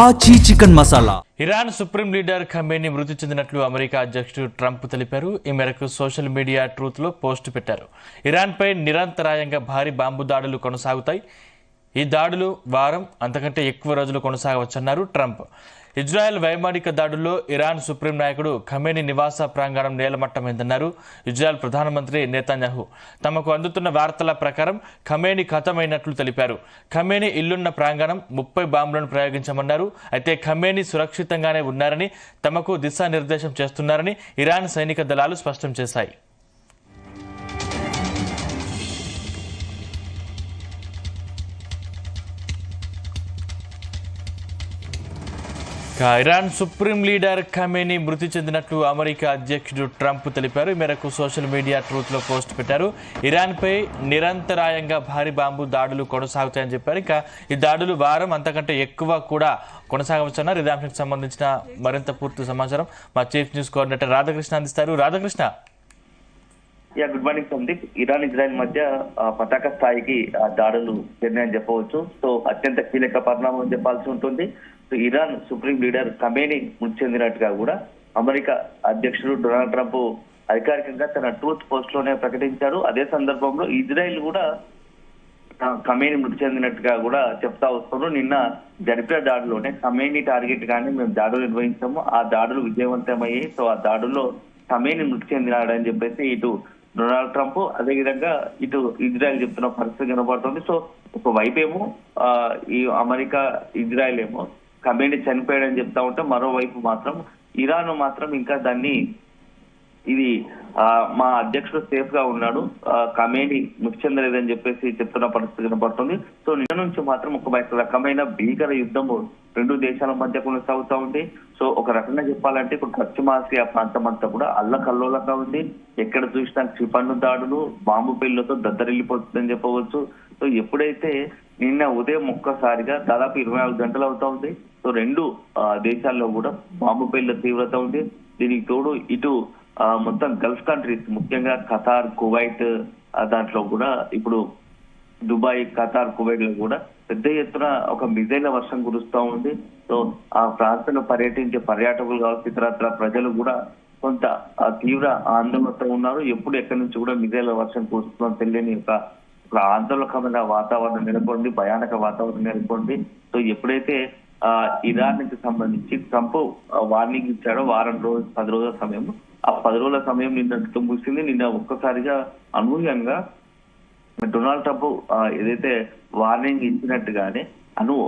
ఆచి chicken masala. Iran supreme leader Khamenei మృతి చెందినట్లు అమెరికా అధ్యక్షుడు ట్రంప్ తెలిపారు. ఈ మేరకు సోషల్ మీడియా ట్రూత్ లో పోస్ట్ పెట్టారు. ఇరాన్పై నిరంతరాయంగా భారీ బాంబు దాడులు కొనసాగుతాయి. ఈ దాడులు వారం అంతకంటే ఎక్కువ రోజులు కొనసాగవచ్చన్నారు ట్రంప్. ఇజ్రాయెల్ వైమానిక దాడుల్లో ఇరాన్ సుప్రీం నాయకుడు ఖమేనీ నివాస ప్రాంగణం నేలమట్టమైందన్నారు. ఇజ్రాయెల్ ప్రధానమంత్రి నెతన్యాహు తమకు అందుతున్న వార్తల ప్రకారం ఖమేనీ ఖతమైనట్లు తెలిపారు. ఖమేనీ ఇల్లున్న ప్రాంగణం 30 బాంబులను ప్రయోగించమన్నారు. అయితే ఖమేనీ సురక్షితంగానే ఉన్నారని, తమకు దిశానిర్దేశం చేస్తున్నారని ఇరాన్ సైనిక దళాలు స్పష్టం చేశాయి. ఇరాన్ సుప్రీం లీడర్ ఖమేనీ మృతి చెందినట్లు అమెరికా అధ్యక్షుడు ట్రంప్ తెలిపారు. ఈ మేరకు సోషల్ మీడియా ట్రూత్ లో పోస్ట్ పెట్టారు. ఇరాన్పై నిరంతరాయంగా భారీ బాంబు దాడులు కొనసాగుతాయని చెప్పారు. ఇంకా ఈ దాడులు వారం అంతకంటే ఎక్కువ కూడా కొనసాగవచ్చన్నారు. ఇదే అంశానికి సంబంధించిన మరింత పూర్తి సమాచారం మా చీఫ్ న్యూస్ కోఆర్డినేటర్ రాధాకృష్ణ అందిస్తారు. Radhakrishna. Good morning Sandeep. Iran Israel మధ్య పతాక స్థాయికి దాడులు జరిగాయని చెప్పవచ్చు. సో అత్యంత కీలక పరిణామం చెప్పాల్సి ఉంటుంది. So Iran supreme leader Khamenei మృతి చెందినట్టుగా కూడా అమెరికా అధ్యక్షుడు డొనాల్డ్ ట్రంప్ అధికారికంగా తన ట్రూత్ పోస్ట్ లోనే ప్రకటించారు. అదే సందర్భంలో ఇజ్రాయెల్ కూడా ఖమేనీ మృతి చెందినట్టుగా కూడా చెప్తా వస్తున్నారు. నిన్న జరిపిన దాడిలోనే ఖమేనీ టార్గెట్ గానే మేము దాడులు నిర్వహించాము, ఆ దాడులు విజయవంతమయ్యాయి. సో ఆ దాడుల్లో ఖమేనీ మృతి చెందినాడని చెప్పేసి ఇటు డొనాల్డ్ ట్రంప్, అదేవిధంగా ఇటు ఇజ్రాయెల్ చెప్తున్న పరిస్థితి కనబడుతుంది. సో ఒక వైపేమో ఈ అమెరికా, ఇజ్రాయెల్ ఏమో ఖమేనీ చనిపోయాడని చెప్తా ఉంటే, మరోవైపు మాత్రం ఇరాన్ మాత్రం ఇంకా దాన్ని ఇది మా అధ్యక్షుడు సేఫ్ గా ఉన్నాడు, ఖమేనీ మృతి చెందలేదని చెప్పేసి చెప్తున్న పరిస్థితి కనబడుతుంది. సో నిన్న నుంచి మాత్రం ఒక రకమైన భీకర యుద్ధము రెండు దేశాల మధ్య కొనసాగుతా ఉంది. సో ఒక రకంగా చెప్పాలంటే ఇప్పుడు పశ్చిమాసియా ప్రాంతం అంతా కూడా అల్లకల్లోలంగా ఉంది. ఎక్కడ చూసినా క్షిపణి దాడులు, బాంబు పేలులతో దద్దరిల్లిపోతుందని చెప్పవచ్చు. సో ఎప్పుడైతే నిన్న ఉదయం ఒక్కసారిగా దాదాపు 24 గంటలు అవుతా ఉంది. సో రెండు దేశాల్లో కూడా బాంబు పేలుల తీవ్రత ఉంది. దీనికి తోడు ఇటు మొత్తం గల్ఫ్ కంట్రీస్, ముఖ్యంగా ఖతార్, కువైట్, దాంట్లో కూడా ఇప్పుడు దుబాయ్, ఖతార్, కువైట్ లో కూడా పెద్ద ఎత్తున ఒక మిజైల వర్షం కురుస్తూ ఉంది. సో ఆ ప్రాంతంలో పర్యటించే పర్యాటకులు కావచ్చు, ఇతరత్ర ప్రజలు కూడా కొంత తీవ్ర ఆందోళనతో ఉన్నారు. ఎప్పుడు ఎక్కడి నుంచి కూడా మిజైల వర్షం కురుస్తుందని తెలియని ఒక ఆందోళనకమైన వాతావరణం నెలకొంది, భయానక వాతావరణం నెలకొంది. సో ఎప్పుడైతే ఇరాన్ కి సంబంధించి ట్రంప్ వార్నింగ్ ఇచ్చాడో 10 రోజుల సమయం, ఆ 10 రోజుల సమయం నిన్నటితో ముగిసింది. నిన్న ఒక్కసారిగా అనూహ్యంగా డొనాల్డ్ ట్రంప్ ఏదైతే వార్నింగ్ ఇచ్చినట్టుగానే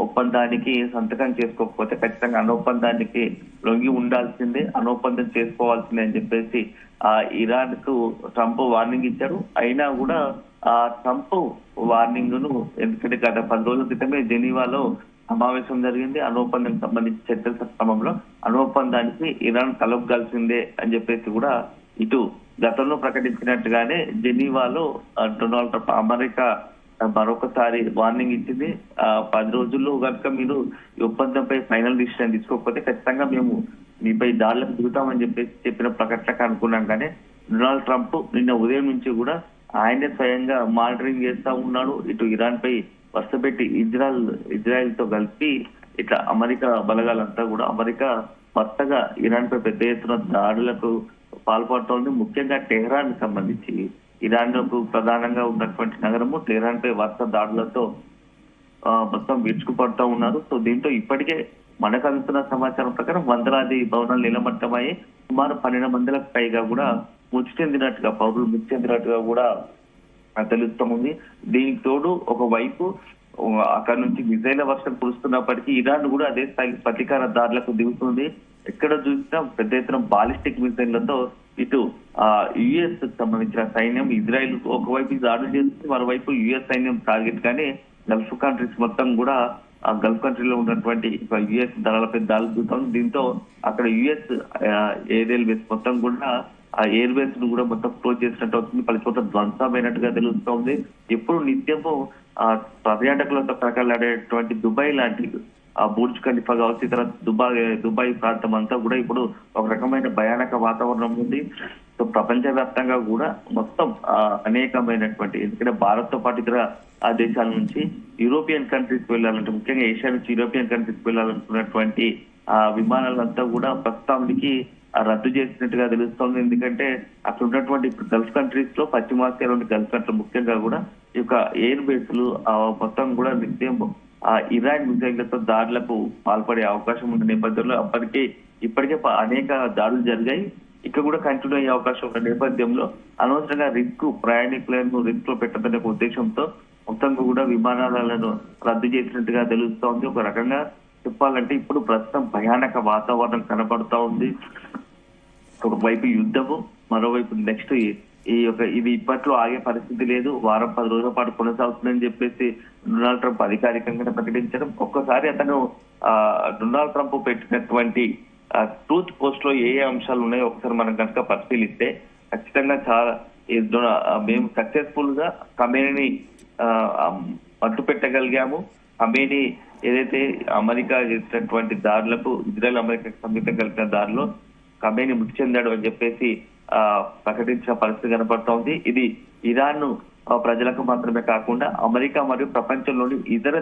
ఒప్పందానికి సంతకం చేసుకోకపోతే ఖచ్చితంగా ఒప్పందానికి లొంగి ఉండాల్సిందే, ఒప్పందం చేసుకోవాల్సిందే అని చెప్పేసి ఇరాన్ కు ట్రంప్ వార్నింగ్ ఇచ్చారు. అయినా కూడా ట్రంప్ వార్నింగ్ ను, ఎందుకంటే గత 10 రోజుల క్రితమే జెనీవాలో సమావేశం జరిగింది, ఒప్పందానికి సంబంధించి చర్చల క్రమంలో ఒప్పందానికి ఇరాన్ తలొగ్గాల్సిందే అని చెప్పేసి కూడా ఇటు గతంలో ప్రకటించినట్టుగానే జెనీవాలో డొనాల్డ్ ట్రంప్ అమెరికా మరొకసారి వార్నింగ్ ఇచ్చింది. 10 రోజుల్లో కనుక మీరు ఈ ఒప్పందంపై ఫైనల్ డిసిషన్ తీసుకోకపోతే ఖచ్చితంగా మేము మీపై దాడులకు దిగుతామని చెప్పేసి చెప్పిన ప్రకటనకు అనుకున్నాం. కానీ డొనాల్డ్ ట్రంప్ నిన్న ఉదయం నుంచి కూడా ఆయనే స్వయంగా మానిటరింగ్ చేస్తా ఉన్నాడు. ఇటు ఇరాన్ పై వరుసపెట్టి ఇజ్రాయెల్ తో కలిపి ఇట్లా అమెరికా బలగాలంతా కూడా అమెరికా వరుసగా ఇరాన్ పై పెద్ద ఎత్తున దాడులకు పాల్పడుతోంది. ముఖ్యంగా టెహ్రాన్ కి సంబంధించి ఇరాన్ కు ప్రధానంగా ఉన్నటువంటి నగరము టెహ్రాన్ పై వరుస దాడులతో మొత్తం విరుచుకుపడుతూ ఉన్నారు. సో దీంతో ఇప్పటికే మనకు అందుతున్న సమాచారం ప్రకారం వందలాది భవనాలు నిలమట్టమయ్యి సుమారు 12 మందిలకు పైగా కూడా పౌరులు మృతి చెందినట్టుగా కూడా తెలుస్తుంది. దీనికి తోడు ఒకవైపు అక్కడ నుంచి మిజైల వర్షం కురుస్తున్నప్పటికీ ఇరాన్ కూడా అదే స్థాయి ప్రతీకార దాడులకు దిగుతుంది. ఎక్కడ చూసినా పెద్ద ఎత్తున బాలిస్టిక్ మిసైళ్లతో ఇటు యుఎస్ సంబంధించిన సైన్యం ఇజ్రాయెల్ ఒకవైపు దాడులు చేస్తుంది, మరోవైపు యుఎస్ సైన్యం టార్గెట్ గానే గల్ఫ్ కంట్రీస్ మొత్తం కూడా ఆ గల్ఫ్ కంట్రీలో ఉన్నటువంటి యుఎస్ దళాలపై దాడులు చూస్తాం. దీంతో అక్కడ యుఎస్ ఎయిర్ బేస్ మొత్తం కూడా ఆ ఎయిర్ బేస్ ను కూడా మొత్తం క్లోజ్ చేసినట్టు అవుతుంది. పలు చోట్ల ధ్వంసమైనట్టుగా తెలుస్తోంది. ఎప్పుడు నిత్యము పర్యాటకులతో కలకలాడేటువంటి దుబాయ్ లాంటి బుర్జ్ ఖలీఫా కావచ్చు, ఇతర దుబాయ్ ప్రాంతం అంతా కూడా ఇప్పుడు ఒక రకమైన భయానక వాతావరణం ఉంది. సో ప్రపంచవ్యాప్తంగా కూడా మొత్తం అనేకమైనటువంటి, ఎందుకంటే భారత్ తో పాటు ఇతర దేశాల నుంచి యూరోపియన్ కంట్రీస్ వెళ్ళాలంటే, ముఖ్యంగా ఏషియా నుంచి యూరోపియన్ కంట్రీస్ వెళ్ళాలనుకున్నటువంటి విమానాలంతా కూడా ప్రస్తుతానికి రద్దు చేసినట్టుగా తెలుస్తోంది. ఎందుకంటే అక్కడ ఉన్నటువంటి గల్ఫ్ కంట్రీస్ లో, పశ్చిమాసియాలోని గల్ఫ్ కంట్రీ ముఖ్యంగా కూడా ఈ యొక్క ఎయిర్ బేస్లు మొత్తం కూడా నిత్యం ఇరాన్ మిసైళ్లతో దాడులకు పాల్పడే అవకాశం ఉన్న నేపథ్యంలో ఇప్పటికే అనేక దాడులు జరిగాయి. ఇక్కడ కూడా కంటిన్యూ అయ్యే అవకాశం ఉన్న నేపథ్యంలో అనవసరంగా ప్రయాణికులను రిస్క్ లో పెట్టదనే ఉద్దేశంతో మొత్తంగా కూడా విమానాలను రద్దు చేసినట్టుగా తెలుస్తోంది. ఒక రకంగా చెప్పాలంటే ఇప్పుడు ప్రస్తుతం భయానక వాతావరణం కనపడుతూ ఉంది. ఒకవైపు యుద్ధము, మరోవైపు నెక్స్ట్ ఇది ఇప్పట్లో ఆగే పరిస్థితి లేదు. వారం 10 రోజుల పాటు కొనసాగుతుందని చెప్పేసి డొనాల్డ్ ట్రంప్ అధికారికంగా ప్రకటించడం, ఒక్కసారి అతను డొనాల్డ్ ట్రంప్ పెట్టినటువంటి ట్రూత్ పోస్ట్ లో ఏ అంశాలు ఉన్నాయో ఒకసారి మనం కనుక పరిశీలిస్తే ఖచ్చితంగా చాలా మేము సక్సెస్ఫుల్ గా ఖమేనీని మట్టు పెట్టగలిగాము. ఖమేనీ ఏదైతే అమెరికా చేసినటువంటి దాడులకు, ఇజ్రాయెల్ అమెరికా సంయుక్తం కలిపిన దారిలో ఖమేనీ మృతి చెందాడు అని చెప్పేసి ప్రకటించిన పరిస్థితి కనపడుతోంది. ఇది ఇరాన్ ప్రజలకు మాత్రమే కాకుండా అమెరికా మరియు ప్రపంచంలోని ఇతర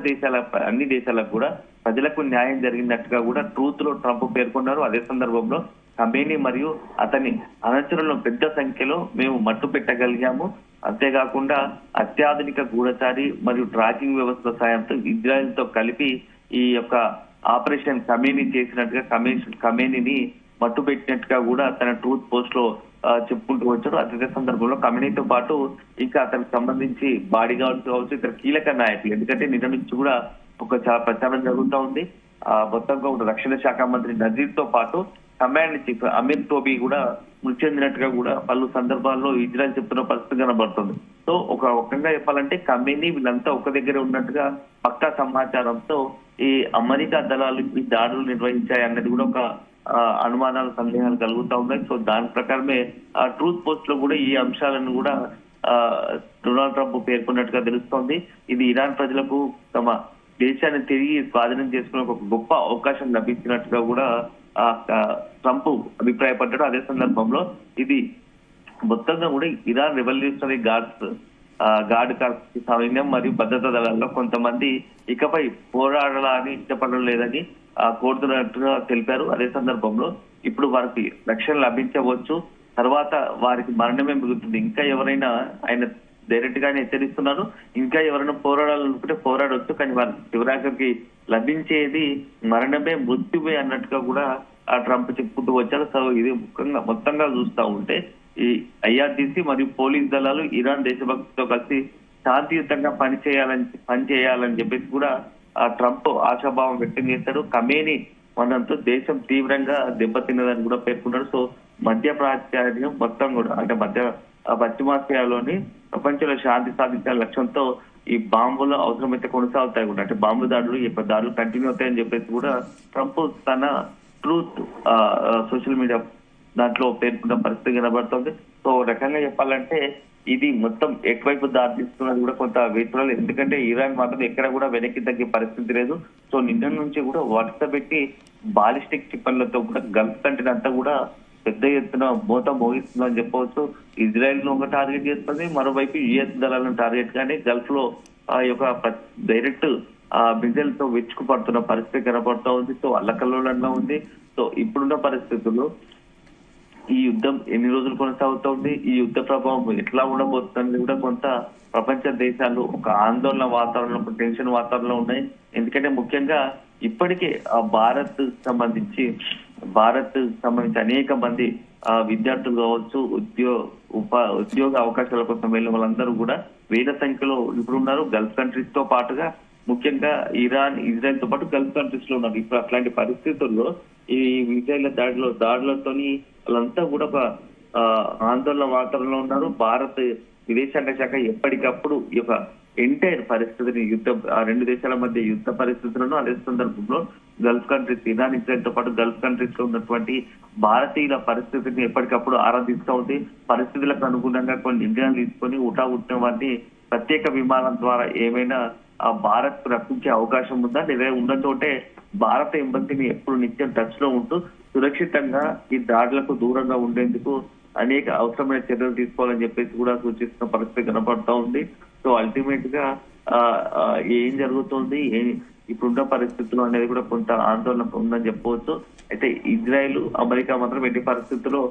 అన్ని దేశాలకు కూడా ప్రజలకు న్యాయం జరిగినట్టుగా కూడా ట్రూత్ లో ట్రంప్ పేర్కొన్నారు. అదే సందర్భంలో ఖమేనీ మరియు అతని అనుచరులను పెద్ద సంఖ్యలో మేము మట్టు పెట్టగలిగాము. అంతేకాకుండా అత్యాధునిక గూఢచారి మరియు ట్రాకింగ్ వ్యవస్థ సాయంతో ఇజ్రాయెల్ తో కలిపి ఈ యొక్క ఆపరేషన్ ఖమేనీ చేసినట్టుగా ఖమేనీని మట్టు పెట్టినట్టుగా కూడా తన ట్రూత్ పోస్ట్ లో చెప్పుకుంటూ వచ్చారు. అదే సందర్భంలో ఖమేనీతో పాటు ఇంకా అతనికి సంబంధించి బాడీ గార్డ్స్ కావచ్చు, ఇతర కీలక నాయకులు, ఎందుకంటే నిన్న నుంచి కూడా ఒక చాలా ప్రచారం జరుగుతూ ఉంది. మొత్తంగా ఒక రక్షణ శాఖ మంత్రి నజీర్ తో పాటు కమాండ్ చీఫ్ అమీర్ తోబీ కూడా మృతి చెందినట్టుగా కూడా పలు సందర్భాల్లో ఇజ్రాయెల్ చెప్తున్న పరిస్థితి కనబడుతుంది. సో ఒక రకంగా చెప్పాలంటే ఖమేనీ వీళ్ళంతా ఒక దగ్గర ఉన్నట్టుగా పక్కా సమాచారంతో ఈ అమెరికా దళాలు ఈ దాడులు నిర్వహించాయి అన్నది కూడా ఒక అనుమానాలు, సందేహాలు కలుగుతూ ఉన్నాయి. సో దాని ప్రకారమే ట్రూత్ పోస్ట్ లో కూడా ఈ అంశాలను కూడా డొనాల్డ్ ట్రంప్ పేర్కొన్నట్టుగా తెలుస్తోంది. ఇది ఇరాన్ ప్రజలకు తమ దేశాన్ని తిరిగి స్వాధీనం చేసుకునే ఒక గొప్ప అవకాశం లభించినట్టుగా కూడా ట్రంప్ అభిప్రాయపడ్డాడు. అదే సందర్భంలో ఇది మొత్తంగా కూడా ఇరాన్ రెవల్యూషనరీ గార్డ్ కార్ప్స్ సైన్యం మరియు భద్రతా దళాల్లో కొంతమంది ఇకపై పోరాడాలని ఇష్టపడడం లేదని కోరుతున్నట్టుగా తెలిపారు. అదే సందర్భంలో ఇప్పుడు వారికి రక్షణ లభించవచ్చు, తర్వాత వారికి మరణమే మిగులుతుంది. ఇంకా ఎవరైనా, ఆయన డైరెక్ట్ గానే హెచ్చరిస్తున్నారు, ఇంకా ఎవరైనా పోరాడాలనుకుంటే పోరాడవచ్చు, కానీ వారి చివరాఖరికి లభించేది మరణమే, మృత్యువే అన్నట్టుగా కూడా ట్రంప్ చెప్పుకుంటూ వచ్చారు. సో ఇది మొత్తంగా చూస్తూ ఉంటే ఈ ఐఆర్జీసీ మరియు పోలీస్ దళాలు ఇరాన్ దేశభక్తితో కలిసి శాంతియుతంగా పనిచేయాలని చెప్పేసి కూడా ట్రంప్ ఆశాభావం వ్యక్తం చేశాడు. ఖమేనీ మనంతో దేశం తీవ్రంగా దెబ్బతిన్నదని కూడా పేర్కొన్నాడు. సో మధ్య ప్రాచ్యాయం మొత్తం కూడా, అంటే పశ్చిమాసియాలోని ప్రపంచంలో శాంతి సాధించే లక్ష్యంతో ఈ బాంబులు అవసరమైతే కొనసాగుతాయి కూడా, అంటే బాంబు దాడులు కంటిన్యూ అవుతాయని చెప్పేసి కూడా ట్రంప్ తన ట్రూత్ సోషల్ మీడియా దాంట్లో పేర్కొన్న పరిస్థితి కనబడుతుంది. సో రకంగా చెప్పాలంటే ఇది మొత్తం ఎటువైపు దారి తీస్తున్నది కూడా కొంత వేచుకోవాలి. ఎందుకంటే ఇరాన్ మాత్రం ఎక్కడ కూడా వెనక్కి తగ్గే పరిస్థితి లేదు. సో నిన్న నుంచి కూడా వరుస పెట్టి బాలిస్టిక్ క్షిపణులతో కూడా గల్ఫ్ కంట్రీ అంతా కూడా పెద్ద ఎత్తున మోగిస్తుందని చెప్పవచ్చు. ఇజ్రాయెల్ ను ఒక టార్గెట్ చేస్తుంది, మరోవైపు యుఎస్ దళాలను టార్గెట్ గానే గల్ఫ్ లో డైరెక్ట్ మిజైల్ తో వెచ్చుకు పడుతున్న పరిస్థితి కనపడుతూ ఉంది. సో అల్లకల్లోలంగా ఉంది. సో ఇప్పుడున్న పరిస్థితుల్లో ఈ యుద్ధం ఎన్ని రోజులు కొనసాగుతోంది, ఈ యుద్ధ ప్రభావం ఎట్లా ఉండబోతుంది కూడా కొంత ప్రపంచ దేశాలు ఒక ఆందోళన వాతావరణం, టెన్షన్ వాతావరణంలో ఉన్నాయి. ఎందుకంటే ముఖ్యంగా ఇప్పటికే భారత్ సంబంధించి అనేక మంది విద్యార్థులు కావచ్చు, ఉద్యోగ అవకాశాల కోసం వెళ్ళిన వాళ్ళందరూ కూడా వేల సంఖ్యలో ఇప్పుడు ఉన్నారు. గల్ఫ్ కంట్రీస్ తో పాటుగా ముఖ్యంగా ఇరాన్, ఇజ్రాయెల్ తో పాటు గల్ఫ్ కంట్రీస్ లో ఉన్నారు. ఇప్పుడు అట్లాంటి పరిస్థితుల్లో ఈ మిసైళ్ల దాడులతోని వాళ్ళంతా కూడా ఒక ఆందోళన వాతావరణంలో ఉన్నారు. భారత్ విదేశాంగ శాఖ ఎప్పటికప్పుడు ఈ యొక్క ఎంటైర్ పరిస్థితిని రెండు దేశాల మధ్య యుద్ధ పరిస్థితులను, అదే సందర్భంలో గల్ఫ్ కంట్రీస్, ఇరాన్, ఇజ్రాయెల్ తో పాటు గల్ఫ్ కంట్రీస్ లో ఉన్నటువంటి భారతీయుల పరిస్థితిని ఎప్పటికప్పుడు ఆరాధిస్తూ ఉంది. పరిస్థితులకు అనుగుణంగా కొన్ని నిర్ణయాలు తీసుకొని ఉట్టిన వారిని ప్రత్యేక విమానం ద్వారా ఏమైనా భారత్ రప్పించే అవకాశం ఉందా, లేదా ఉన్న చోటే భారత ఎంబసీని ఎప్పుడు నిత్యం టచ్ లో ఉంటూ సురక్షితంగా ఈ దాడులకు దూరంగా ఉండేందుకు అనేక అవసరమైన చర్యలు తీసుకోవాలని చెప్పేసి కూడా సూచిస్తున్న పరిస్థితి కనపడతా ఉంది. సో అల్టిమేట్ గా ఏం జరుగుతుంది, ఇప్పుడున్న పరిస్థితులు అనేది కూడా కొంత ఆందోళన ఉందని చెప్పవచ్చు. అయితే ఇజ్రాయెల్, అమెరికా మాత్రం ఎట్టి పరిస్థితుల్లో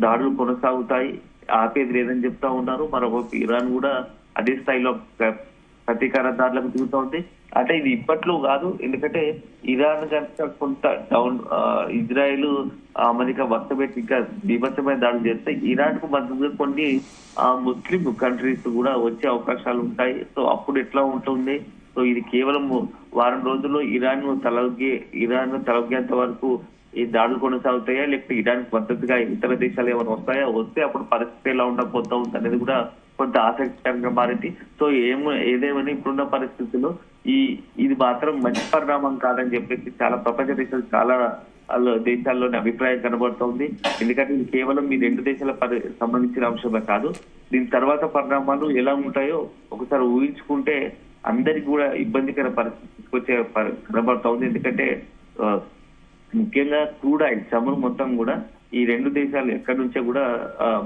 దాడులు కొనసాగుతాయి, ఆపేది లేదని చెప్తా ఉన్నారు. మరోవైపు ఇరాన్ కూడా అదే స్థాయిలో ప్రతీకార దాడులకు దిగుతోంది. అంటే ఇది ఇప్పట్లో కాదు, ఎందుకంటే ఇరాన్ కనుక కొంత డౌన్ ఇజ్రాయెల్, అమెరికా వరుసపెట్టి ఇంకా బీభత్సమైన దాడులు చేస్తే ఇరాన్ కు మద్దతుగా కొన్ని ముస్లిం కంట్రీస్ కూడా వచ్చే అవకాశాలు ఉంటాయి. సో అప్పుడు ఎట్లా ఉంటుంది? సో ఇది కేవలం వారం రోజుల్లో ఇరాన్ తలొగ్గేంత వరకు ఈ దాడులు కొనసాగుతాయా, లేకపోతే ఇరాన్ మద్దతుగా ఇతర దేశాలు ఏమైనా వస్తాయా? వస్తే అప్పుడు పరిస్థితి ఎలా ఉండకపోతా ఉంది అనేది కూడా కొంత ఆసక్తికరంగా మారింది. సో ఏదేమైనా ఇప్పుడున్న పరిస్థితుల్లో ఇది మాత్రం మంచి పరిణామం కాదని చెప్పేసి చాలా ప్రపంచ దేశాలు, చాలా దేశాల్లోని అభిప్రాయం కనబడుతోంది. ఎందుకంటే ఇది కేవలం ఈ రెండు దేశాల సంబంధించిన అంశమే కాదు, దీని తర్వాత పరిణామాలు ఎలా ఉంటాయో ఒకసారి ఊహించుకుంటే అందరికి కూడా ఇబ్బందికర పరిస్థితి వచ్చే కనబడతా ఉంది. ఎందుకంటే ముఖ్యంగా క్రూడ్ ఆయిల్ చమురు మొత్తం కూడా ఈ రెండు దేశాలు ఎక్కడి నుంచే కూడా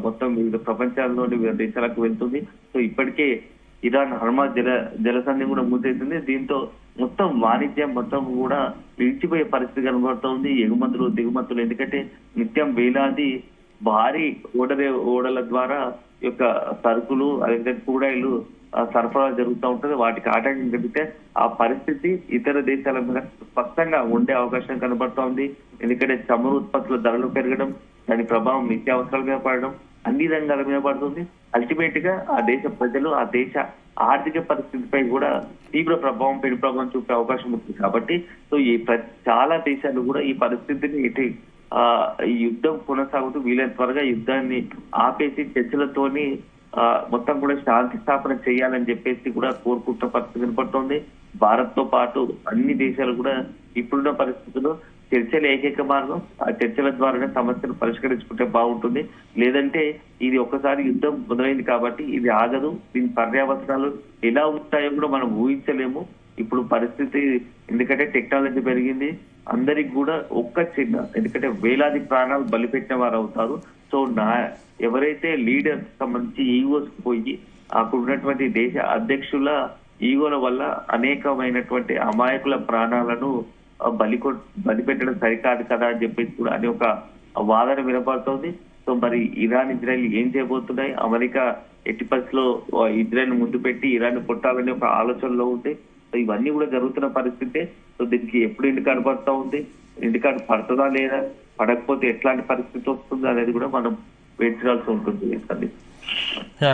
మొత్తం వివిధ ప్రపంచాల్లోని వివిధ దేశాలకు వెళ్తుంది. సో ఇప్పటికే ఇరాన్ హర్మాజ్ జలసంధి కూడా మూసేసింది. దీంతో మొత్తం వాణిజ్యం మొత్తం కూడా నిలిచిపోయే పరిస్థితి కనబడుతోంది. ఎగుమతులు దిగుమతులు, ఎందుకంటే నిత్యం వేలాది భారీ ఓడల ద్వారా యొక్క సరుకులు అదే క్రూడ్ సరఫరా జరుగుతూ ఉంటుంది. వాటికి ఆటంకం కలిగితే ఆ పరిస్థితి ఇతర దేశాల మీద స్పష్టంగా ఉండే అవకాశం కనబడుతోంది. ఎందుకంటే చమురు ఉత్పత్తుల ధరలు పెరగడం, దాని ప్రభావం నిత్యావసరాల మీద పడడం, అన్ని రంగాల మీద పడుతుంది. అల్టిమేట్ గా ఆ దేశ ప్రజలు, ఆ దేశ ఆర్థిక పరిస్థితిపై కూడా తీవ్ర ప్రభావం చూపే అవకాశం ఉంది. కాబట్టి సో చాలా దేశాలు కూడా ఈ పరిస్థితిని ఈ యుద్ధం కొనసాగుతూ వీలైన త్వరగా యుద్ధాన్ని ఆపేసి చర్చలతోని మొత్తం కూడా శాంతి స్థాపన చేయాలని చెప్పేసి కూడా కోరుకుంటున్న పరిస్థితి కనపడుతోంది. భారత్ తో పాటు అన్ని దేశాలు కూడా ఇప్పుడున్న పరిస్థితుల్లో చర్చలు ఏకైక మార్గం. ఆ చర్చల ద్వారానే సమస్యను పరిష్కరించుకుంటే బాగుంటుంది. లేదంటే ఇది ఒక్కసారి యుద్ధం మొదలైంది కాబట్టి ఇది ఆగదు. దీని పర్యావసనాలు ఎలా ఉంటాయో కూడా మనం ఊహించలేము ఇప్పుడు పరిస్థితి. ఎందుకంటే టెక్నాలజీ పెరిగింది, అందరికి కూడా ఎందుకంటే వేలాది ప్రాణాలు బలిపెట్టిన వారు అవుతారు. సో ఎవరైతే లీడర్స్ సంబంధించి ఈగోస్ పోయి అక్కడ ఉన్నటువంటి దేశ అధ్యక్షుల ఈగోల వల్ల అనేకమైనటువంటి అమాయకుల ప్రాణాలను బలిపెట్టడం సరికాదు కదా అని చెప్పేసి కూడా అని ఒక వాదన వినపడుతోంది. సో మరి ఇజ్రాయెల్ ఏం చేయబోతున్నాయి? అమెరికా ఎట్టి పరిస్థితిలో ఇజ్రాయెల్ ముందు పెట్టి ఇరాన్ కొట్టాలని ఒక ఆలోచనలో ఉంది. సో ఇవన్నీ కూడా జరుగుతున్న పరిస్థితే. సో దీనికి ఎప్పుడు ఇండికాడు పడుతూ ఉంది, ఇండికాడు పడుతుందా లేదా, పడకపోతే ఎట్లాంటి పరిస్థితి వస్తుంది అనేది కూడా మనం వెయిట్ చేయాల్సి ఉంటుంది.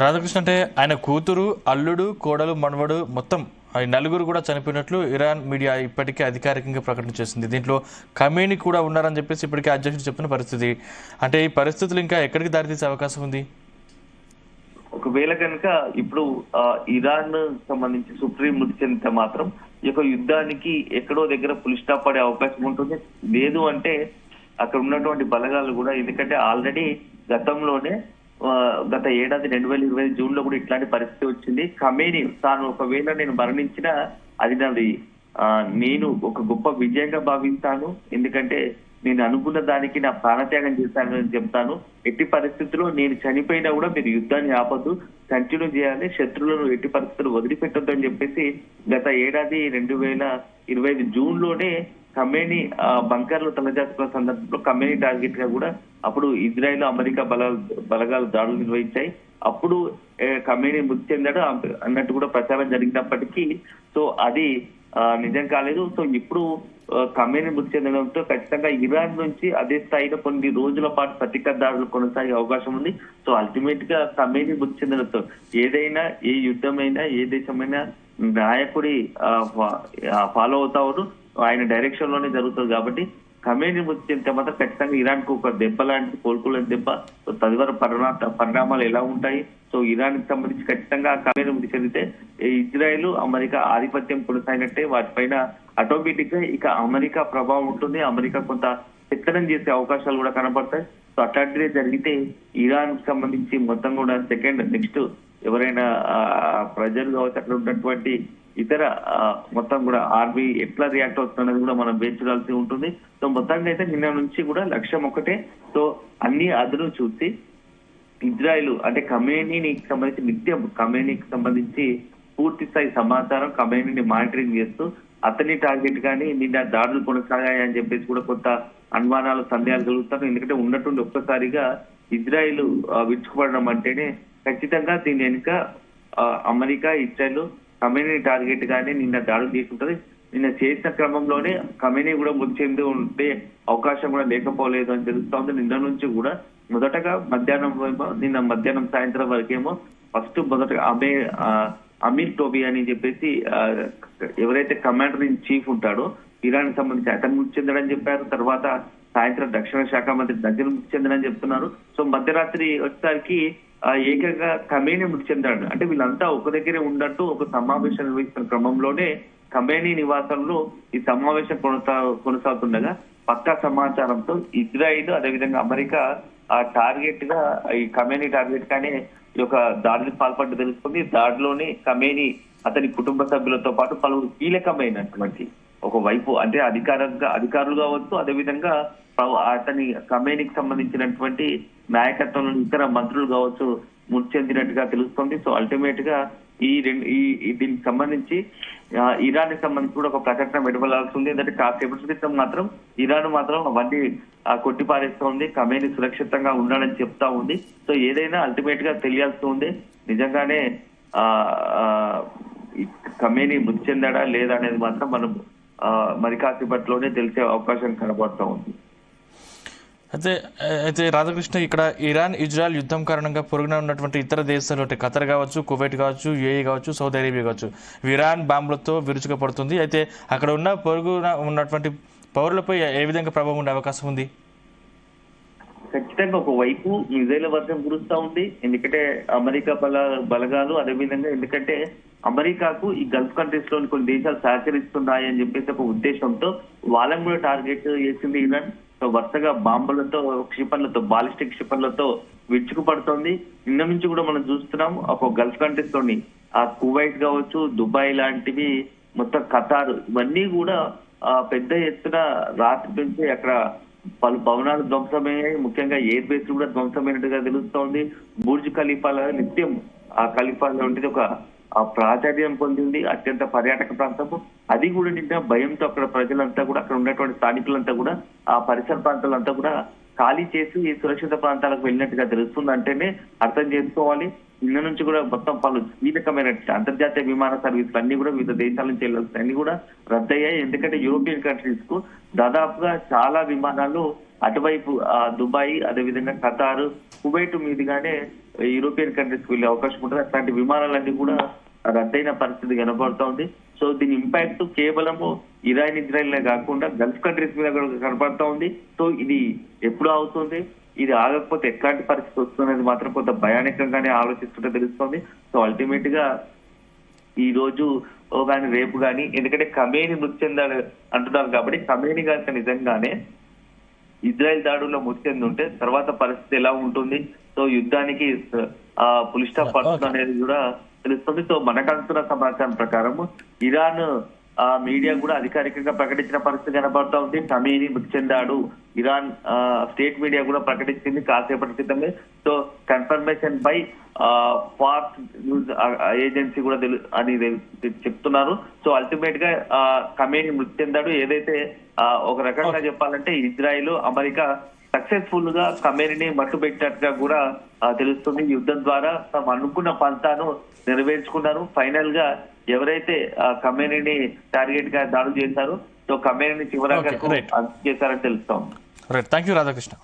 రాధాకృష్ణ, అంటే ఆయన కూతురు, అల్లుడు, కోడలు, మనవడు మొత్తం నలుగురు కూడా చనిపోయినట్లు ఇరాన్ మీడియా ఇప్పటికే అధికారికంగా ప్రకటన చేసింది. దీంట్లో ఖమేనీ కూడా ఉన్నారని చెప్పేసి ఇప్పటికే అధ్యక్షుడు చెప్తున్న పరిస్థితి. అంటే ఈ పరిస్థితులు ఇంకా ఎక్కడికి దారితీసే అవకాశం ఉంది? ఒకవేళ కనుక ఇప్పుడు ఇరాన్ సంబంధించి సుప్రీం మృతి చెందితే మాత్రం ఈ యొక్క యుద్ధానికి ఎక్కడో దగ్గర ఫుల్ స్టాప్ పడే అవకాశం ఉంటుంది. లేదు అంటే అక్కడ ఉన్నటువంటి బలగాలు కూడా, ఎందుకంటే ఆల్రెడీ గతంలోనే గత ఏడాది 2020 జూన్ లో కూడా ఇట్లాంటి పరిస్థితి వచ్చింది. ఖమేనీ తాను ఒకవేళ నేను మరణించినా అది నేను ఒక గొప్ప విజయంగా భావిస్తాను, ఎందుకంటే నేను అనుకున్న దానికి నా ప్రాణత్యాగం చేస్తానని చెప్తాను. ఎట్టి పరిస్థితుల్లో నేను చనిపోయినా కూడా మీరు యుద్ధాన్ని ఆపద్దు, కంటిన్యూ చేయాలి, శత్రువులను ఎట్టి పరిస్థితులు వదిలిపెట్టొద్దు అని చెప్పేసి గత ఏడాది 2025 జూన్ లోనే ఖమేనీ బంకర్లు తలదాచుకున్న సందర్భంలో ఖమేనీ టార్గెట్ గా కూడా అప్పుడు ఇజ్రాయెల్, అమెరికా బలగాలు దాడులు నిర్వహించాయి. అప్పుడు ఖమేనీ మృతి చెందాడు అన్నట్టు కూడా ప్రచారం జరిగినప్పటికీ సో అది నిజం కాలేదు. సో ఇప్పుడు ఖమేనీ మృతి చెందడంతో ఖచ్చితంగా ఇరాన్ నుంచి అదే స్థాయిలో కొన్ని రోజుల పాటు ప్రతీకార దాడులు కొనసాగే అవకాశం ఉంది. సో అల్టిమేట్ గా ఖమేనీ మృతి చెందడంతో ఏదైనా, ఏ యుద్ధమైనా, ఏ దేశమైనా నాయకుడి ఫాలో అవుతారు, ఆయన డైరెక్షన్ లోనే జరుగుతుంది. కాబట్టి ఖమేనీ మృతి చెందితే మాత్రం ఖచ్చితంగా ఇరాన్ కు ఒక దెబ్బ లాంటి, కోలుకోలేని దెబ్బ. తదుపరి పరిణామాలు ఎలా ఉంటాయి? సో ఇరాన్ కి సంబంధించి ఖచ్చితంగా ఖమేనీ మృతి చెందితే ఇజ్రాయెల్, అమెరికా ఆధిపత్యం కొనసాగినట్టే. వాటిపైన ఆటోమేటిక్ గా ఇక అమెరికా ప్రభావం ఉంటుంది. అమెరికా కొంత పెత్తనం చేసే అవకాశాలు కూడా కనబడతాయి. సో అట్లాంటిదే జరిగితే ఇరాన్ కి సంబంధించి మొత్తం కూడా నెక్స్ట్ ఎవరైనా ప్రజలు కావచ్చు, అక్కడ ఉన్నటువంటి ఇతర మొత్తం కూడా ఆర్మీ ఎట్లా రియాక్ట్ అవుతున్నది కూడా మనం వేచి చూడాల్సి ఉంటుంది. సో మొత్తానికి అయితే నిన్న నుంచి కూడా లక్ష్యం ఒకటే. సో అన్ని అదును చూసి ఇజ్రాయెల్ అంటే ఖమేనీకి సంబంధించి నిత్యం ఖమేనీకి సంబంధించి పూర్తి స్థాయి సమాచారం ఖమేనీని మానిటరింగ్ చేస్తూ అతని టార్గెట్ కానీ నిన్న దాడులు కొనసాగాయని చెప్పేసి కూడా కొంత అనుమానాలు సందేహాలు కలుగుతారు. ఎందుకంటే ఉన్నట్టుండి ఒక్కసారిగా ఇజ్రాయెల్ విరుచుకుపడడం అంటేనే ఖచ్చితంగా దీని వెనుక అమెరికా ఇజ్రాయెల్ ఖమేనీ టార్గెట్ గానే నిన్న దాడులు చేసుకుంటది. నిన్న చేసిన క్రమంలోనే ఖమేనీ కూడా మృతి ఉండే అవకాశం కూడా లేకపోలేదు అని తెలుస్తోంది. నిన్న నుంచి కూడా మొదటగా నిన్న మధ్యాహ్నం సాయంత్రం వరకేమో ఫస్ట్ మొదటగా అమీర్ టోబీ అని చెప్పేసి ఎవరైతే కమాండర్ ఇన్ చీఫ్ ఉంటాడో ఇరాన్ సంబంధించి అతను మృతి చెందడని చెప్పారు. తర్వాత సాయంత్రం దక్షిణ శాఖ మంత్రి నజీర్ మృతి చెందడని చెప్తున్నారు. సో మధ్యరాత్రి వచ్చేసరికి ఏకంగా ఖమేనీ మృతి చెందాడు. అంటే వీళ్ళంతా ఒక దగ్గరే ఉన్నట్టు ఒక సమావేశం నిర్వహిస్తున్న క్రమంలోనే ఖమేనీ నివాసంలో ఈ సమావేశం కొనసాగుతుండగా పక్కా సమాచారంతో ఇజ్రాయిల్ అదేవిధంగా అమెరికా టార్గెట్ గా ఈ ఖమేనీ టార్గెట్ గానే ఈ యొక్క దాడికి పాల్పడ్డ తెలుస్తుంది. దాడిలోనే ఖమేనీ అతని కుటుంబ సభ్యులతో పాటు పలువురు కీలకమైనటువంటి ఒకవైపు అంటే అధికారులు కావచ్చు, అదేవిధంగా అతని ఖమేనీకి సంబంధించినటువంటి నాయకత్వంలో ఇతర మంత్రులు కావచ్చు మృతి చెందినట్టుగా తెలుస్తుంది. సో అల్టిమేట్ గా దీనికి సంబంధించి ఇరాన్ కి సంబంధించి కూడా ఒక ప్రకటన వెలువడాల్సి ఉంది. ఎందుకంటే కాసేపటి క్రితం మాత్రం ఇరాన్ మాత్రం అవన్నీ కొట్టిపారేస్తోంది, ఖమేనీ సురక్షితంగా ఉండాలని చెప్తా ఉంది. సో ఏదైనా అల్టిమేట్ గా తెలియాల్సి ఉంది నిజంగానే ఖమేనీ మృతి చెందాడా లేదా అనేది మాత్రం మనం మరి కాసేపట్లోనే తెలిసే అవకాశం కనబడుతూ ఉంది. అయితే రాధాకృష్ణ, ఇక్కడ ఇరాన్ ఇజ్రాయెల్ యుద్ధం కారణంగా పొరుగున ఉన్నటువంటి ఇతర దేశాలు అంటే ఖతర్ కావచ్చు, కువైట్ కావచ్చు, యుఏఈ కావచ్చు, సౌదీ అరేబియా కావచ్చు, ఇరాన్ బాంబులతో విరుచుకుపడుతుంది. అయితే అక్కడ ఉన్న పొరుగున ఉన్నటువంటి పౌరులపై ఏ విధంగా ప్రభావం ఉండే అవకాశం ఉంది? ఖచ్చితంగా ఒకవైపు మిజైల్ వర్షం కురుస్తా ఉంది. ఎందుకంటే అమెరికా బలగాలు అదేవిధంగా ఎందుకంటే అమెరికాకు ఈ గల్ఫ్ కంట్రీస్ లోని కొన్ని దేశాలు సహకరిస్తున్నాయి అని చెప్పేసి ఒక ఉద్దేశంతో వాళ్ళని కూడా టార్గెట్ చేసింది ఇరాన్. సో వరుసగా బాంబులతో క్షిపణులతో బాలిస్టిక్ క్షిపణులతో విరుచుకుపడుతోంది. నిన్న నుంచి కూడా మనం చూస్తున్నాం ఒక గల్ఫ్ కంట్రీస్ లోని కువైట్ కావచ్చు, దుబాయ్ లాంటివి, మొత్తం ఖతార్ ఇవన్నీ కూడా పెద్ద ఎత్తున రాత్రి నుంచి అక్కడ పలు భవనాలు ధ్వంసమయ్యాయి. ముఖ్యంగా ఎయిర్ బేస్ కూడా ధ్వంసమైనట్టుగా తెలుస్తోంది. బుర్జ్ ఖలీఫాలో నిత్యం ఆ ఖలీఫాలో ఉండేది ఒక ప్రాచుర్యం పొందింది, అత్యంత పర్యాటక ప్రాంతము. అది కూడా నిన్న భయంతో అక్కడ ప్రజలంతా కూడా అక్కడ ఉన్నటువంటి స్థానికులంతా కూడా ఆ పరిసర ప్రాంతాలంతా కూడా ఖాళీ చేసి ఈ సురక్షిత ప్రాంతాలకు వెళ్ళినట్టుగా తెలుస్తుంది. అంటేనే అర్థం చేసుకోవాలి నిన్న నుంచి కూడా మొత్తం పలు కీలకమైన అంతర్జాతీయ విమాన సర్వీసులు అన్ని కూడా వివిధ దేశాల నుంచి వెళ్ళాల్సిన అన్ని కూడా రద్దయ్యాయి. ఎందుకంటే యూరోపియన్ కంట్రీస్ కు దాదాపుగా చాలా విమానాలు అటువైపు దుబాయ్ అదేవిధంగా ఖతార్, కువైట్ మీదుగానే యూరోపియన్ కంట్రీస్ కు వెళ్లే అవకాశం ఉంటుంది. అట్లాంటి విమానాలన్నీ కూడా రద్దయిన పరిస్థితి కనబడుతోంది. సో దీని ఇంపాక్ట్ కేవలము ఇరాన్ ఇజ్రాయెల్ కాకుండా గల్ఫ్ కంట్రీస్ మీద కూడా కనబడతా ఉంది. సో ఇది ఎప్పుడు అవుతుంది, ఇది ఆగకపోతే ఎట్లాంటి పరిస్థితి వస్తుందనేది మాత్రం కొంత భయానకంగానే ఆలోచిస్తుంటే తెలుస్తోంది. సో అల్టిమేట్ గా ఈ రోజు కానీ రేపు కానీ ఎందుకంటే ఖమేనీ మృతి చెందాడు అంటున్నారు కాబట్టి ఖమేనీ గారికి నిజంగానే ఇజ్రాయెల్ దాడుల్లో మృతి చెంది ఉంటే తర్వాత పరిస్థితి ఎలా ఉంటుంది, సో యుద్ధానికి ఫుల్ స్టాప్ పడుతుంది అనేది కూడా తెలుస్తుంది. సో మనకు అందుతున్న సమాచారం ప్రకారం ఇరాన్ మీడియా కూడా అధికారికంగా ప్రకటించిన పరిస్థితి కనబడతా ఉంది. ఖమేనీ మృతి చెందాడు ఇరాన్ స్టేట్ మీడియా కూడా ప్రకటించింది కాసేపటి క్రితమే. So confirmation by Fox News agency కూడా అని చెప్తున్నారు. సో అల్టిమేట్ గా ఖమేనీ మృతి చెందాడు. ఏదైతే ఒక రకంగా చెప్పాలంటే ఇజ్రాయెల్ అమెరికా సక్సెస్ఫుల్ గా ఖమేనీని మట్టుబెట్టినట్టుగా కూడా తెలుస్తుంది. యుద్ధం ద్వారా తమ అనుకున్న పంతాను నెరవేర్చుకున్నారు. ఫైనల్ గా ఎవరైతే ఖమేనీని టార్గెట్ గా దాడులు చేశారో సో ఖమేనీని చివరకు చేశారని తెలుస్తాం. Thank you Radhakrishna.